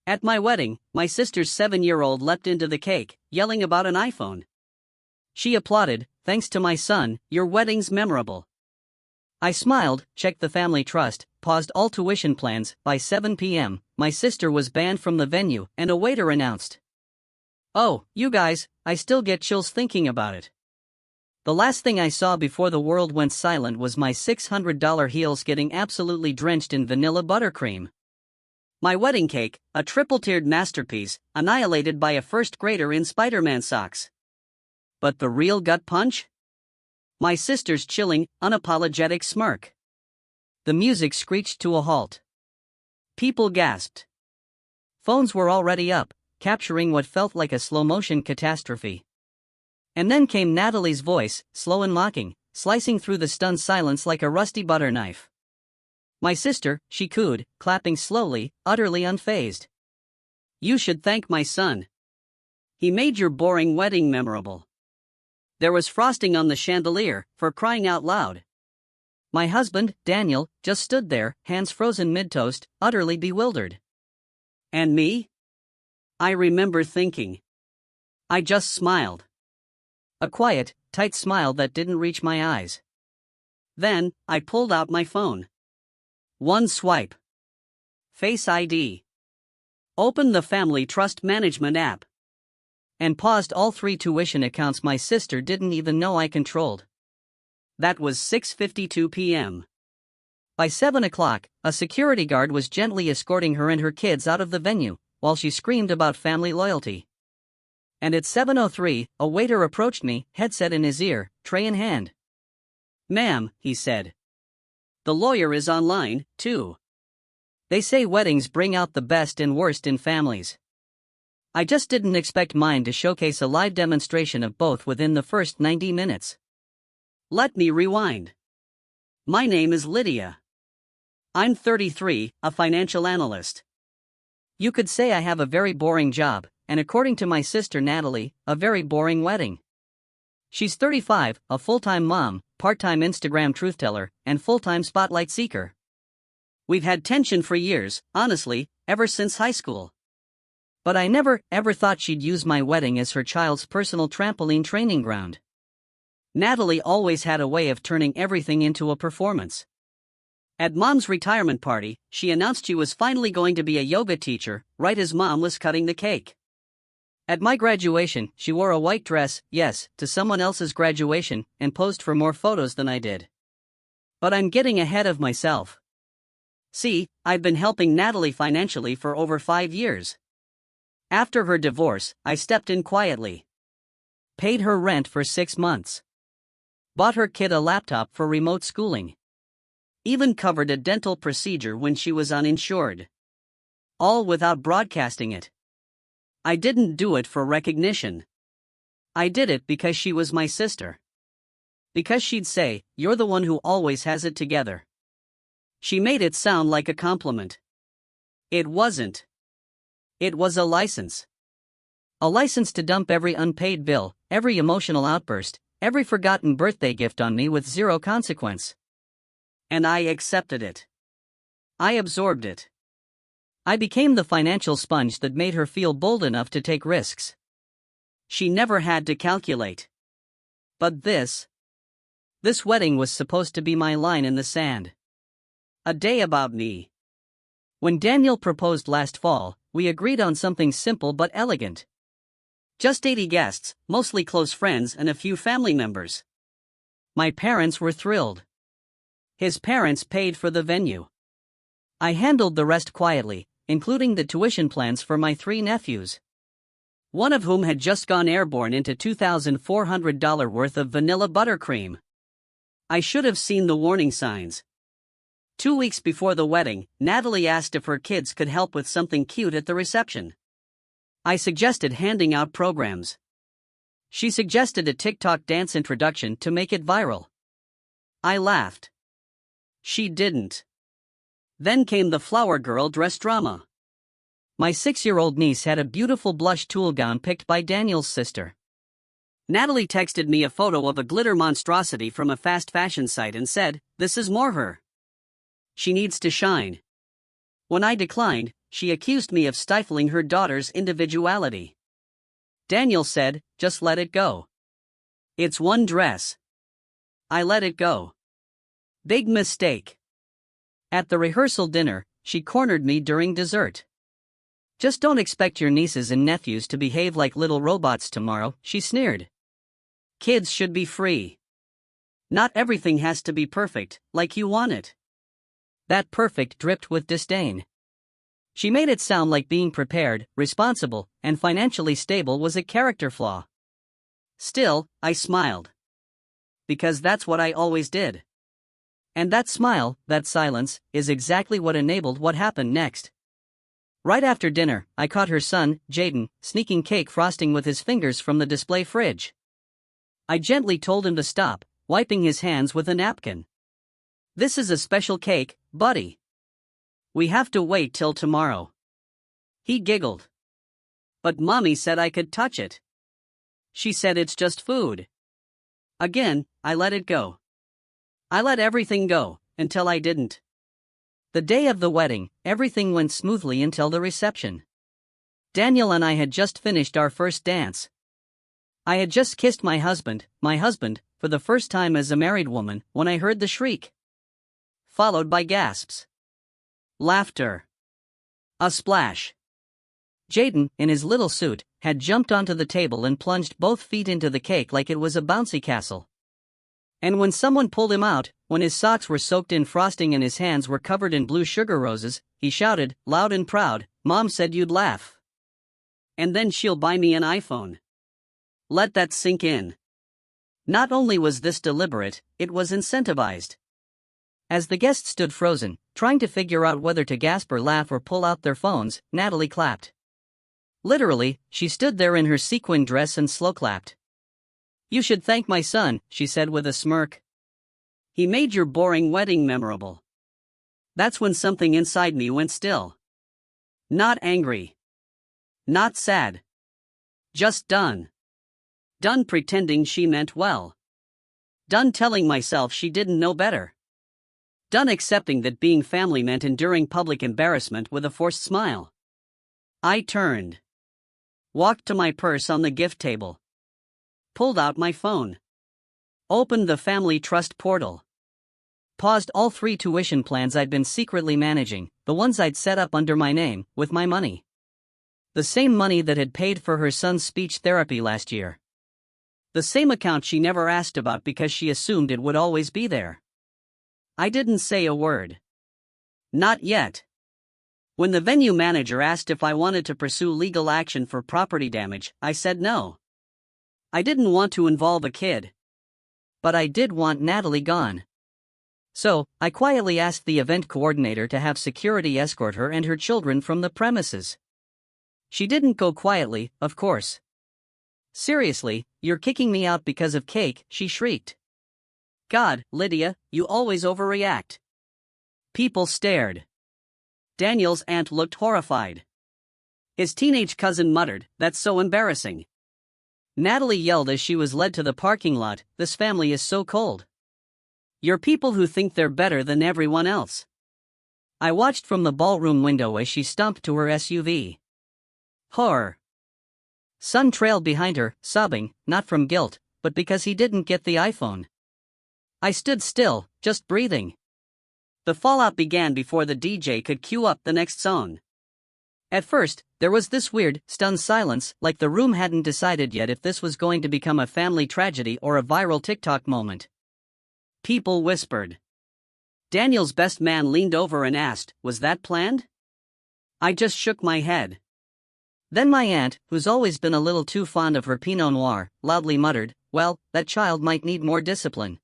At my wedding, my sister's 7-year-old leapt into the cake, yelling about an iPhone. She applauded, "Thanks to my son, your wedding's memorable." I smiled, checked the family trust, paused all tuition plans. By 7 p.m., my sister was banned from the venue, and a waiter announced, "Oh, you guys, I still get chills thinking about it." The last thing I saw before the world went silent was my $600 heels getting absolutely drenched in vanilla buttercream. My wedding cake, a triple-tiered masterpiece, annihilated by a first grader in Spider-Man socks. But the real gut punch? My sister's chilling, unapologetic smirk. The music screeched to a halt. People gasped. Phones were already up, capturing what felt like a slow-motion catastrophe. And then came Natalie's voice, slow and mocking, slicing through the stunned silence like a rusty butter knife. "My sister," she cooed, clapping slowly, utterly unfazed. "You should thank my son. He made your boring wedding memorable. There was frosting on the chandelier, for crying out loud." My husband, Daniel, just stood there, hands frozen mid-toast, utterly bewildered. And me? I remember thinking. I just smiled. A quiet, tight smile that didn't reach my eyes. Then, I pulled out my phone. One swipe. Face ID. Opened the Family Trust Management app. And paused all 3 tuition accounts my sister didn't even know I controlled. That was 6:52 p.m. By 7 o'clock, a security guard was gently escorting her and her kids out of the venue, while she screamed about family loyalty. And at 7:03, a waiter approached me, headset in his ear, tray in hand. "Ma'am," he said. "The lawyer is online, too. They say weddings bring out the best and worst in families." I just didn't expect mine to showcase a live demonstration of both within the first 90 minutes. Let me rewind. My name is Lydia. I'm 33, a financial analyst. You could say I have a very boring job, and according to my sister Natalie, a very boring wedding. She's 35, a full-time mom, part-time Instagram truth-teller, and full-time spotlight seeker. We've had tension for years, honestly, ever since high school. But I never, ever thought she'd use my wedding as her child's personal trampoline training ground. Natalie always had a way of turning everything into a performance. At Mom's retirement party, she announced she was finally going to be a yoga teacher, right as Mom was cutting the cake. At my graduation, she wore a white dress, yes, to someone else's graduation, and posed for more photos than I did. But I'm getting ahead of myself. See, I've been helping Natalie financially for over 5 years. After her divorce, I stepped in quietly. Paid her rent for 6 months. Bought her kid a laptop for remote schooling. Even covered a dental procedure when she was uninsured. All without broadcasting it. I didn't do it for recognition. I did it because she was my sister. Because she'd say, "You're the one who always has it together." She made it sound like a compliment. It wasn't. It was a license. A license to dump every unpaid bill, every emotional outburst, every forgotten birthday gift on me with zero consequence. And I accepted it. I absorbed it. I became the financial sponge that made her feel bold enough to take risks. She never had to calculate. But this wedding was supposed to be my line in the sand. A day about me. When Daniel proposed last fall, we agreed on something simple but elegant. Just 80 guests, mostly close friends and a few family members. My parents were thrilled. His parents paid for the venue. I handled the rest quietly, including the tuition plans for my 3 nephews. One of whom had just gone airborne into $2,400 worth of vanilla buttercream. I should have seen the warning signs. 2 weeks before the wedding, Natalie asked if her kids could help with something cute at the reception. I suggested handing out programs. She suggested a TikTok dance introduction to make it viral. I laughed. She didn't. Then came the flower girl dress drama. My 6-year-old niece had a beautiful blush tulle gown picked by Daniel's sister. Natalie texted me a photo of a glitter monstrosity from a fast fashion site and said, "This is more her. She needs to shine." When I declined, she accused me of stifling her daughter's individuality. Daniel said, "Just let it go. It's one dress." I let it go. Big mistake. At the rehearsal dinner, she cornered me during dessert. "Just don't expect your nieces and nephews to behave like little robots tomorrow," she sneered. "Kids should be free. Not everything has to be perfect, like you want it." That perfect dripped with disdain. She made it sound like being prepared, responsible, and financially stable was a character flaw. Still, I smiled. Because that's what I always did. And that smile, that silence, is exactly what enabled what happened next. Right after dinner, I caught her son, Jaden, sneaking cake frosting with his fingers from the display fridge. I gently told him to stop, wiping his hands with a napkin. "This is a special cake, buddy. We have to wait till tomorrow." He giggled. "But Mommy said I could touch it. She said it's just food." Again, I let it go. I let everything go, until I didn't. The day of the wedding, everything went smoothly until the reception. Daniel and I had just finished our first dance. I had just kissed my husband, for the first time as a married woman, when I heard the shriek. Followed by gasps. Laughter. A splash. Jaden, in his little suit, had jumped onto the table and plunged both feet into the cake like it was a bouncy castle. And when someone pulled him out, when his socks were soaked in frosting and his hands were covered in blue sugar roses, he shouted, loud and proud, "Mom said you'd laugh. And then she'll buy me an iPhone." Let that sink in. Not only was this deliberate, it was incentivized. As the guests stood frozen, trying to figure out whether to gasp or laugh or pull out their phones, Natalie clapped. Literally, she stood there in her sequin dress and slow clapped. "You should thank my son," she said with a smirk. "He made your boring wedding memorable." That's when something inside me went still. Not angry. Not sad. Just done. Done pretending she meant well. Done telling myself she didn't know better. Done accepting that being family meant enduring public embarrassment with a forced smile. I turned. Walked to my purse on the gift table. Pulled out my phone. Opened the family trust portal. Paused all 3 tuition plans I'd been secretly managing, the ones I'd set up under my name, with my money. The same money that had paid for her son's speech therapy last year. The same account she never asked about because she assumed it would always be there. I didn't say a word. Not yet. When the venue manager asked if I wanted to pursue legal action for property damage, I said no. I didn't want to involve a kid. But I did want Natalie gone. So, I quietly asked the event coordinator to have security escort her and her children from the premises. She didn't go quietly, of course. "Seriously, you're kicking me out because of cake," she shrieked. "God, Lydia, you always overreact." People stared. Daniel's aunt looked horrified. His teenage cousin muttered, "That's so embarrassing." Natalie yelled as she was led to the parking lot, "This family is so cold. You're people who think they're better than everyone else." I watched from the ballroom window as she stomped to her SUV. Horror. Son trailed behind her, sobbing, not from guilt, but because he didn't get the iPhone. I stood still, just breathing. The fallout began before the DJ could cue up the next song. At first, there was this weird, stunned silence, like the room hadn't decided yet if this was going to become a family tragedy or a viral TikTok moment. People whispered. Daniel's best man leaned over and asked, "Was that planned?" I just shook my head. Then my aunt, who's always been a little too fond of her Pinot Noir, loudly muttered, "Well, that child might need more discipline."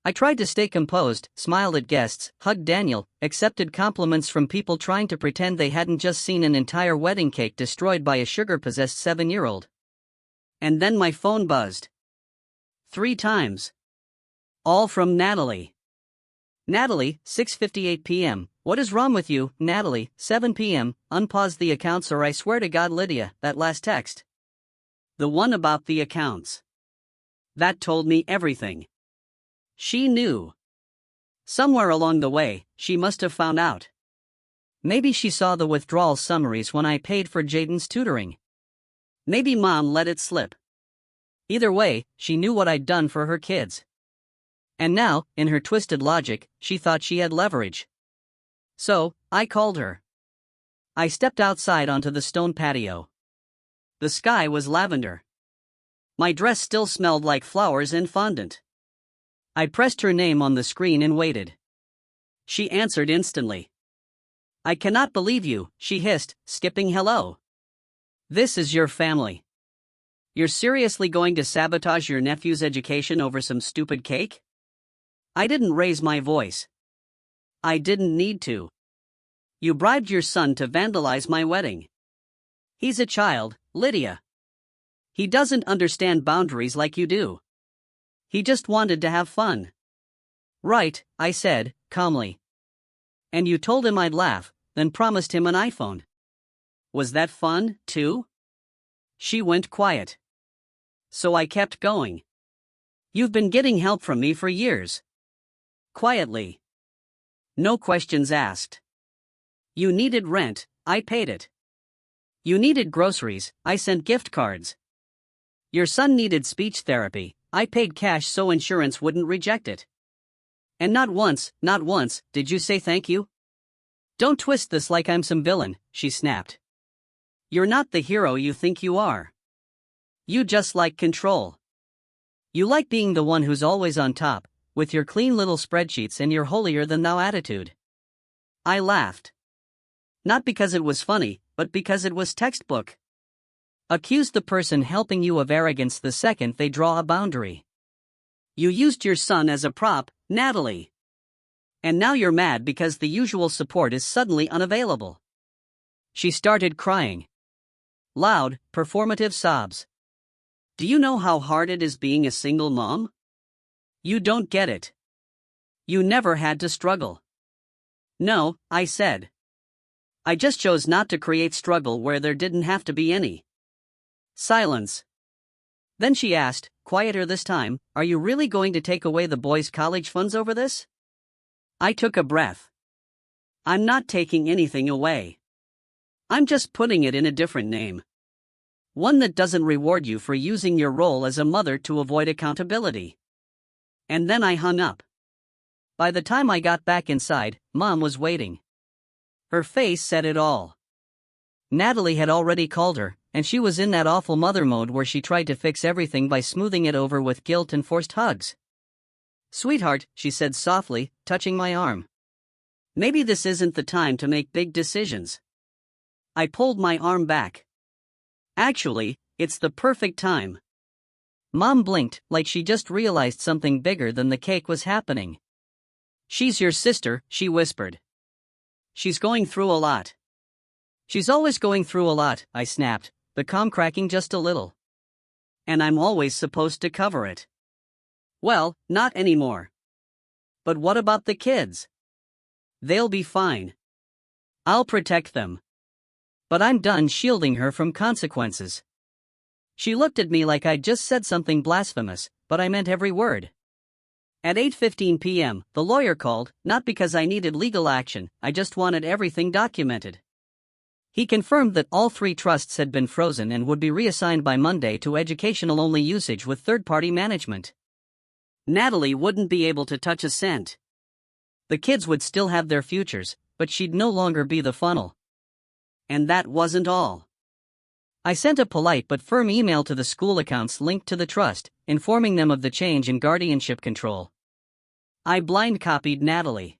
I tried to stay composed, smiled at guests, hugged Daniel, accepted compliments from people trying to pretend they hadn't just seen an entire wedding cake destroyed by a sugar-possessed 7-year-old. And then my phone buzzed. 3 times. All from Natalie. Natalie, 6:58 p.m. What is wrong with you, Natalie, 7 p.m. Unpause the accounts or I swear to God, Lydia, that last text. The one about the accounts. That told me everything. She knew. Somewhere along the way, she must have found out. Maybe she saw the withdrawal summaries when I paid for Jaden's tutoring. Maybe Mom let it slip. Either way, she knew what I'd done for her kids. And now, in her twisted logic, she thought she had leverage. So, I called her. I stepped outside onto the stone patio. The sky was lavender. My dress still smelled like flowers and fondant. I pressed her name on the screen and waited. She answered instantly. "I cannot believe you," she hissed, skipping hello. "This is your family. You're seriously going to sabotage your nephew's education over some stupid cake?" I didn't raise my voice. I didn't need to. "You bribed your son to vandalize my wedding. He's a child, Lydia. He doesn't understand boundaries like you do. He just wanted to have fun." "Right," I said, calmly. "And you told him I'd laugh, then promised him an iPhone. Was that fun, too?" She went quiet. So I kept going. "You've been getting help from me for years." Quietly. No questions asked. "You needed rent, I paid it. You needed groceries, I sent gift cards. Your son needed speech therapy, I paid cash so insurance wouldn't reject it. And not once, did you say thank you?" "Don't twist this like I'm some villain," she snapped. "You're not the hero you think you are. You just like control. You like being the one who's always on top, with your clean little spreadsheets and your holier-than-thou attitude." I laughed. Not because it was funny, but because it was textbook. Accuse the person helping you of arrogance the second they draw a boundary. You used your son as a prop, Natalie. And now you're mad because the usual support is suddenly unavailable. She started crying. Loud, performative sobs. "Do you know how hard it is being a single mom? You don't get it. You never had to struggle." "No," I said. "I just chose not to create struggle where there didn't have to be any." Silence. Then she asked, quieter this time, "Are you really going to take away the boys' college funds over this?" I took a breath. "I'm not taking anything away. I'm just putting it in a different name. One that doesn't reward you for using your role as a mother to avoid accountability." And then I hung up. By the time I got back inside, Mom was waiting. Her face said it all. Natalie had already called her, and she was in that awful mother mode where she tried to fix everything by smoothing it over with guilt and forced hugs. "Sweetheart," she said softly, touching my arm. "Maybe this isn't the time to make big decisions." I pulled my arm back. "Actually, it's the perfect time." Mom blinked, like she just realized something bigger than the cake was happening. "She's your sister," she whispered. "She's going through a lot." "She's always going through a lot," I snapped, the calm cracking just a little. "And I'm always supposed to cover it." "Well, not anymore." "But what about the kids?" "They'll be fine. I'll protect them." But I'm done shielding her from consequences. She looked at me like I'd just said something blasphemous, but I meant every word. At 8:15 p.m., the lawyer called, not because I needed legal action, I just wanted everything documented. He confirmed that all 3 trusts had been frozen and would be reassigned by Monday to educational-only usage with third-party management. Natalie wouldn't be able to touch a cent. The kids would still have their futures, but she'd no longer be the funnel. And that wasn't all. I sent a polite but firm email to the school accounts linked to the trust, informing them of the change in guardianship control. I blind copied Natalie.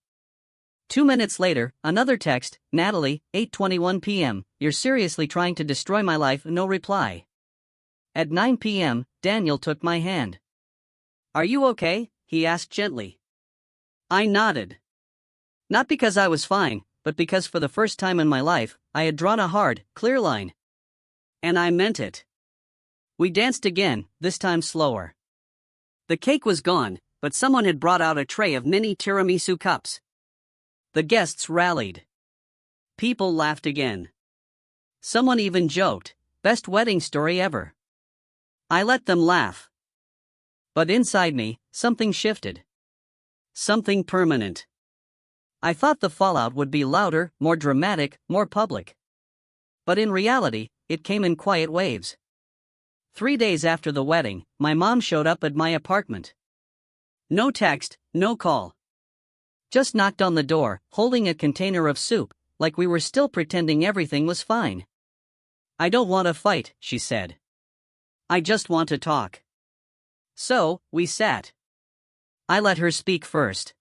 2 minutes later, another text, "Natalie, 8:21 p.m., you're seriously trying to destroy my life," no reply. At 9 p.m., Daniel took my hand. "Are you okay?" he asked gently. I nodded. Not because I was fine, but because for the first time in my life, I had drawn a hard, clear line. And I meant it. We danced again, this time slower. The cake was gone, but someone had brought out a tray of mini tiramisu cups. The guests rallied. People laughed again. Someone even joked, "Best wedding story ever." I let them laugh. But inside me, something shifted. Something permanent. I thought the fallout would be louder, more dramatic, more public. But in reality, it came in quiet waves. 3 days after the wedding, my mom showed up at my apartment. No text, no call. Just knocked on the door, holding a container of soup, like we were still pretending everything was fine. "I don't want to fight," she said. "I just want to talk." So, we sat. I let her speak first.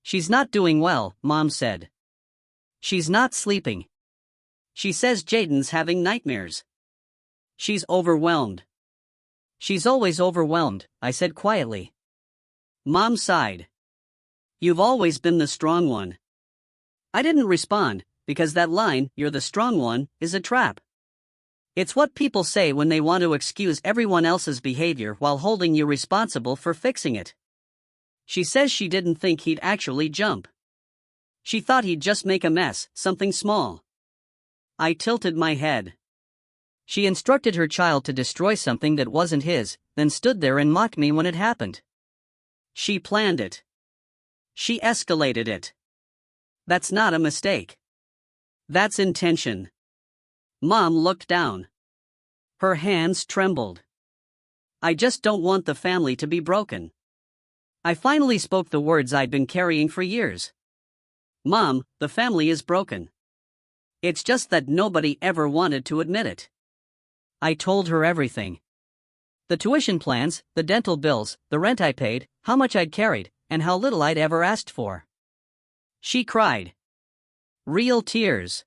"She's not doing well," Mom said. "She's not sleeping. She says Jaden's having nightmares. She's overwhelmed." "She's always overwhelmed," I said quietly. Mom sighed. "You've always been the strong one." I didn't respond, because that line, "you're the strong one," is a trap. It's what people say when they want to excuse everyone else's behavior while holding you responsible for fixing it. She says she didn't think he'd actually jump. She thought he'd just make a mess, something small. I tilted my head. She instructed her child to destroy something that wasn't his, then stood there and mocked me when it happened. She planned it. She escalated it. That's not a mistake. That's intention. Mom looked down. Her hands trembled. "I just don't want the family to be broken." I finally spoke the words I'd been carrying for years. "Mom, the family is broken. It's just that nobody ever wanted to admit it." I told her everything. The tuition plans, the dental bills, the rent I paid, how much I'd carried, and how little I'd ever asked for. She cried. Real tears.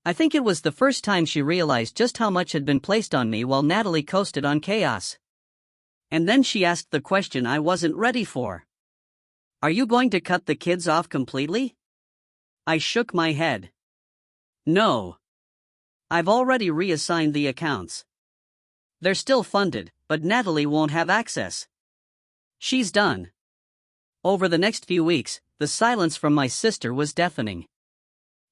I think it was the first time she realized just how much had been placed on me while Natalie coasted on chaos. And then she asked the question I wasn't ready for. "Are you going to cut the kids off completely?" I shook my head. "No. I've already reassigned the accounts. They're still funded, but Natalie won't have access. She's done." Over the next few weeks, the silence from my sister was deafening.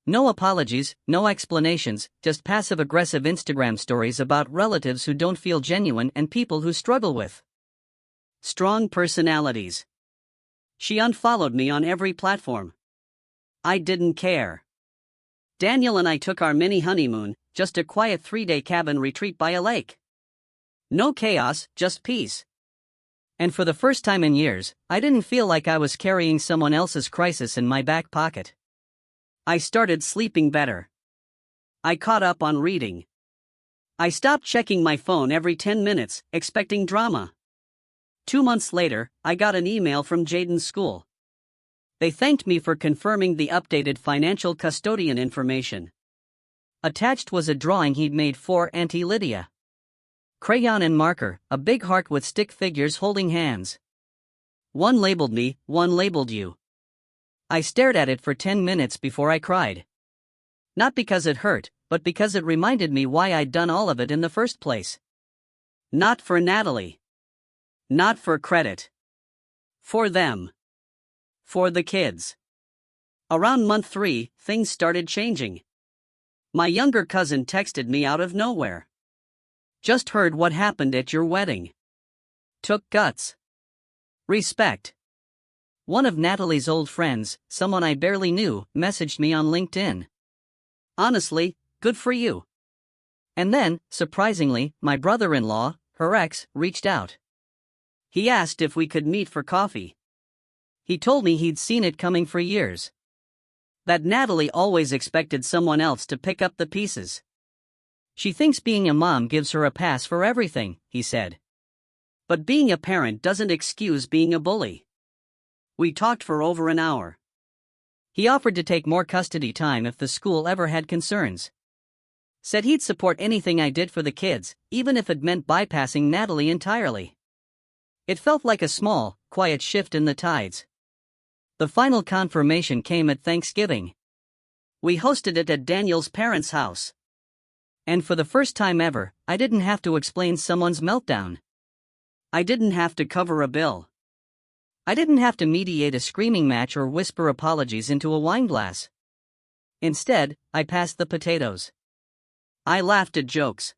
No apologies, no explanations, just passive-aggressive Instagram stories about relatives who don't feel genuine and people who struggle with strong personalities. She unfollowed me on every platform. I didn't care. Daniel and I took our mini honeymoon, just a quiet 3-day cabin retreat by a lake. No chaos, just peace. And for the first time in years, I didn't feel like I was carrying someone else's crisis in my back pocket. I started sleeping better. I caught up on reading. I stopped checking my phone every 10 minutes, expecting drama. 2 months later, I got an email from Jaden's school. They thanked me for confirming the updated financial custodian information. Attached was a drawing he'd made for Auntie Lydia. Crayon and marker, a big heart with stick figures holding hands. One labeled me, one labeled you. I stared at it for 10 minutes before I cried. Not because it hurt, but because it reminded me why I'd done all of it in the first place. Not for Natalie. Not for credit. For them. For the kids. Around month 3, things started changing. My younger cousin texted me out of nowhere. "Just heard what happened at your wedding. Took guts. Respect." One of Natalie's old friends, someone I barely knew, messaged me on LinkedIn. "Honestly, good for you." And then, surprisingly, my brother-in-law, her ex, reached out. He asked if we could meet for coffee. He told me he'd seen it coming for years. That Natalie always expected someone else to pick up the pieces. She thinks being a mom gives her a pass for everything, he said. But being a parent doesn't excuse being a bully. We talked for over an hour. He offered to take more custody time if the school ever had concerns. Said he'd support anything I did for the kids, even if it meant bypassing Natalie entirely. It felt like a small, quiet shift in the tides. The final confirmation came at Thanksgiving. We hosted it at Daniel's parents' house. And for the first time ever, I didn't have to explain someone's meltdown. I didn't have to cover a bill. I didn't have to mediate a screaming match or whisper apologies into a wine glass. Instead, I passed the potatoes. I laughed at jokes.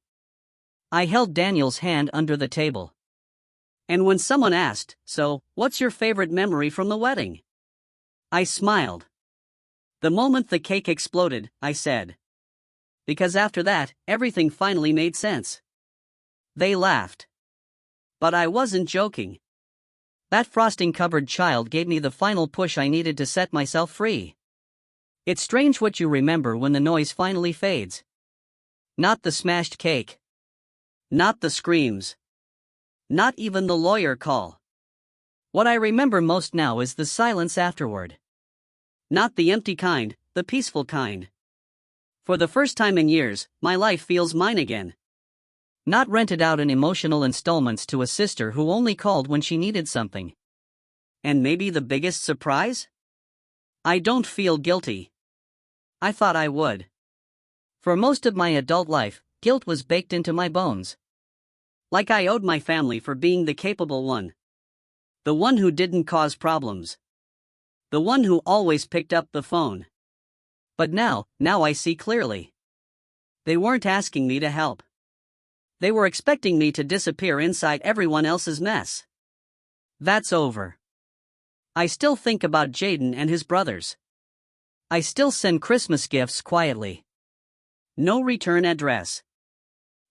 I held Daniel's hand under the table. And when someone asked, "So, what's your favorite memory from the wedding?" I smiled. The moment the cake exploded, I said. Because after that, everything finally made sense. They laughed. But I wasn't joking. That frosting-covered child gave me the final push I needed to set myself free. It's strange what you remember when the noise finally fades. Not the smashed cake. Not the screams. Not even the lawyer call. What I remember most now is the silence afterward. Not the empty kind, the peaceful kind. For the first time in years, my life feels mine again. Not rented out in emotional installments to a sister who only called when she needed something. And maybe the biggest surprise? I don't feel guilty. I thought I would. For most of my adult life, guilt was baked into my bones. Like I owed my family for being the capable one. The one who didn't cause problems. The one who always picked up the phone. But now I see clearly. They weren't asking me to help. They were expecting me to disappear inside everyone else's mess. That's over. I still think about Jaden and his brothers. I still send Christmas gifts quietly. No return address.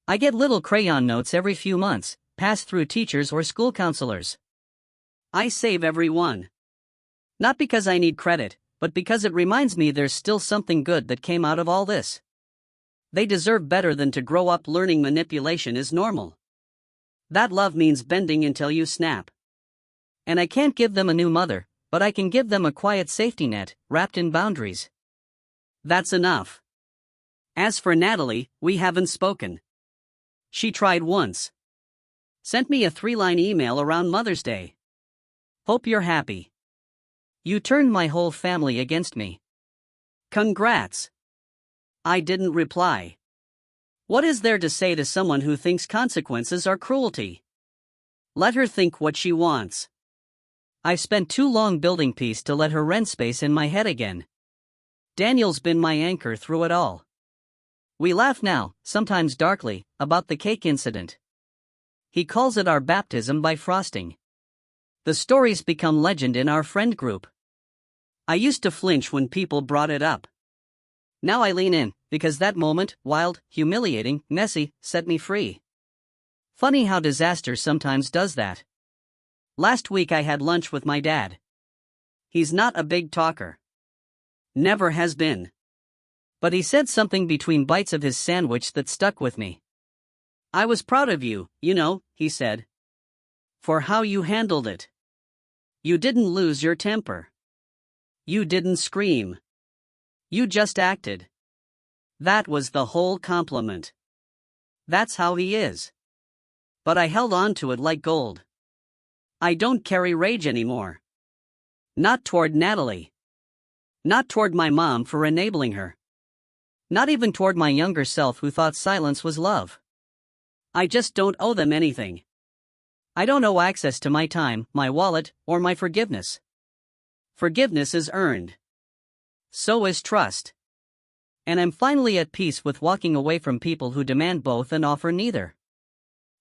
I get little crayon notes every few months, passed through teachers or school counselors. I save every one. Not because I need credit, but because it reminds me there's still something good that came out of all this. They deserve better than to grow up learning manipulation is normal. That love means bending until you snap. And I can't give them a new mother, but I can give them a quiet safety net, wrapped in boundaries. That's enough. As for Natalie, we haven't spoken. She tried once. Sent me a 3-line email around Mother's Day. Hope you're happy. You turned my whole family against me. Congrats. I didn't reply. What is there to say to someone who thinks consequences are cruelty? Let her think what she wants. I've spent too long building peace to let her rent space in my head again. Daniel's been my anchor through it all. We laugh now, sometimes darkly, about the cake incident. He calls it our baptism by frosting. The stories become legend in our friend group. I used to flinch when people brought it up. Now I lean in, because that moment, wild, humiliating, messy, set me free. Funny how disaster sometimes does that. Last week I had lunch with my dad. He's not a big talker. Never has been. But he said something between bites of his sandwich that stuck with me. I was proud of you, he said. For how you handled it. You didn't lose your temper. You didn't scream. You just acted. That was the whole compliment. That's how he is. But I held on to it like gold. I don't carry rage anymore. Not toward Natalie. Not toward my mom for enabling her. Not even toward my younger self who thought silence was love. I just don't owe them anything. I don't owe access to my time, my wallet, or my forgiveness. Forgiveness is earned. So is trust. And I'm finally at peace with walking away from people who demand both and offer neither.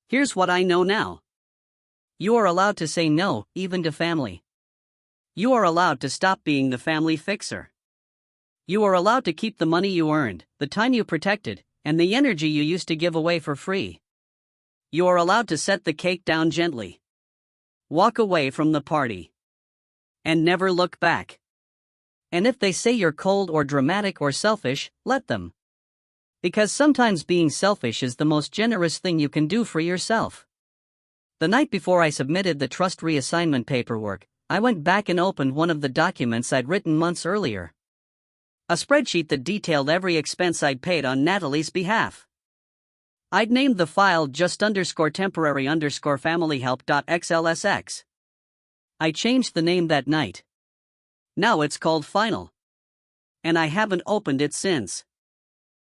Here's what I know now. You are allowed to say no, even to family. You are allowed to stop being the family fixer. You are allowed to keep the money you earned, the time you protected, and the energy you used to give away for free. You are allowed to set the cake down gently. Walk away from the party. And never look back. And if they say you're cold or dramatic or selfish, let them. Because sometimes being selfish is the most generous thing you can do for yourself. The night before I submitted the trust reassignment paperwork, I went back and opened one of the documents I'd written months earlier. A spreadsheet that detailed every expense I'd paid on Natalie's behalf. I'd named the file just_temporary_familyhelp.xlsx. I changed the name that night. Now it's called Final. And I haven't opened it since.